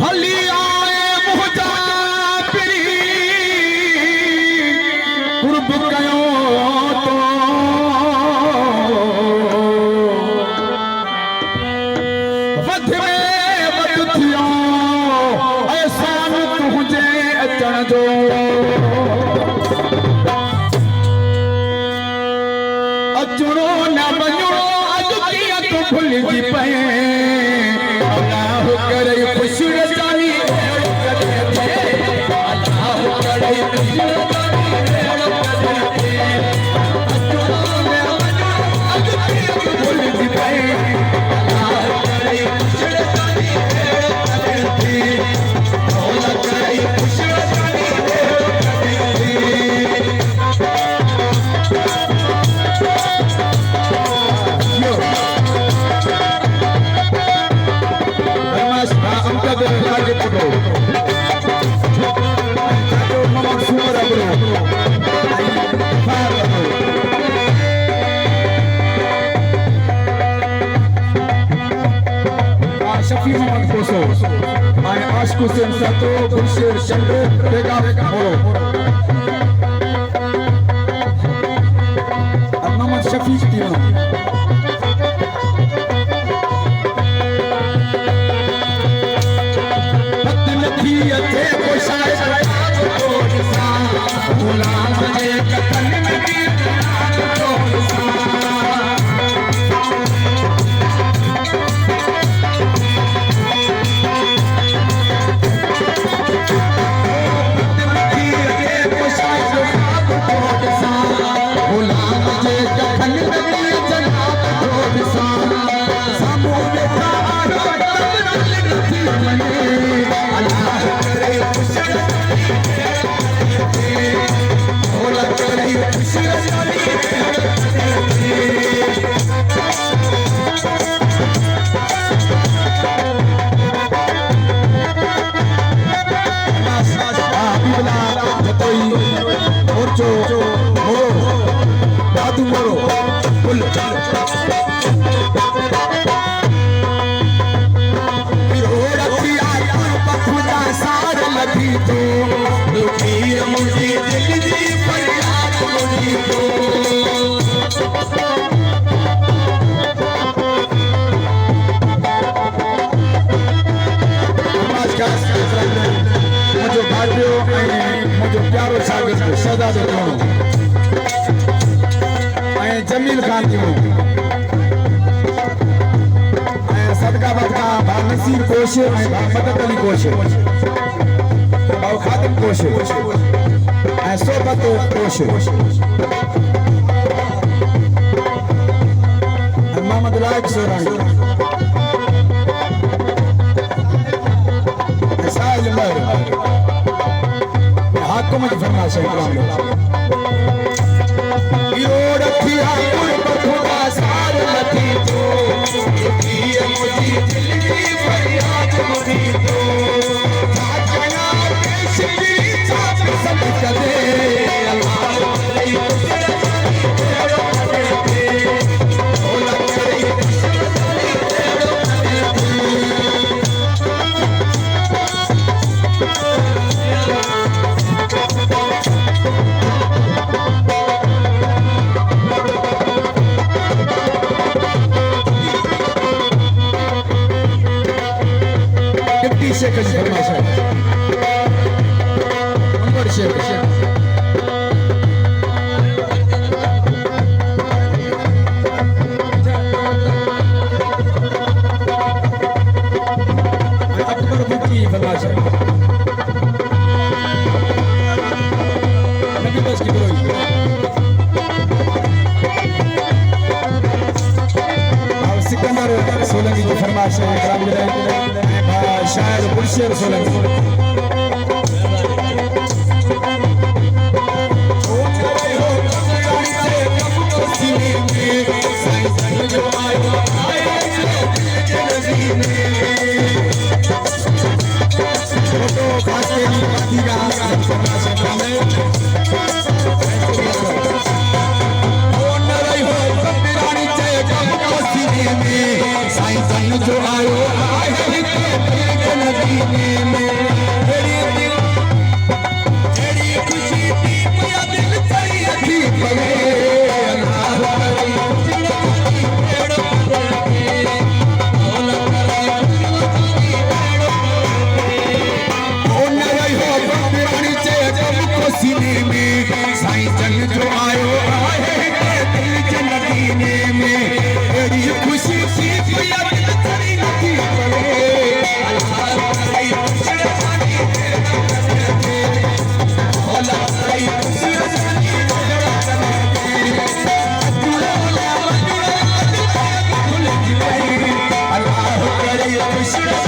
भली आए मुजाबिरी कुर्ब कयो तो वध में वध थियो एहसान तुझे अचण जो अचणो न वञणो अॼु कीअं तूं भुलिजी पए अल्लाह करे खुश रजानी अल्लाह करे खुश रजानी अचणो न वञणो अॼु कीअं तूं भुलिजी पए अल्लाह करे खुश रजानी अल्लाह करे खुश Rajani Shafi Muhammad Koso, I ask Hussein Sato, Gulsher Chandra, Rega Moro. And Muhammad Shafi Tino. Jameel Khan जी सदका बदका भा नसीर कोश मदद अली कोश भाउ खादिम कोश सोबत कोश मोहम्मद लाइक सोरानी साहिल मर हाकुम जी फरमाइश है शेख जी फरमाइश है उमर शेख अकबर बुकी फरमाइश है नबी बस की बरोई और सिकंदर सोलंकी की फरमाइश है शायर गुलशेर सोलंकी जो आयो मदीने में तेरी खुशी थी मेरा दिल तेरी अखी पवे अल्लाह करे उजड़ा दी पेड़ पर के मौला करे उजड़ा दी पेड़ पर ओ नई हो बंदरानी से जब को सीने में साईं जन जो आयो आहे दिल के मदीने में तेरी खुशी थी मेरा दिल तेरी अखी पवे अल्लाह करे उजड़ा दी पेड़ पर के मौला करे उजड़ा दी पेड़ पर के अल्लाह करे उजड़ा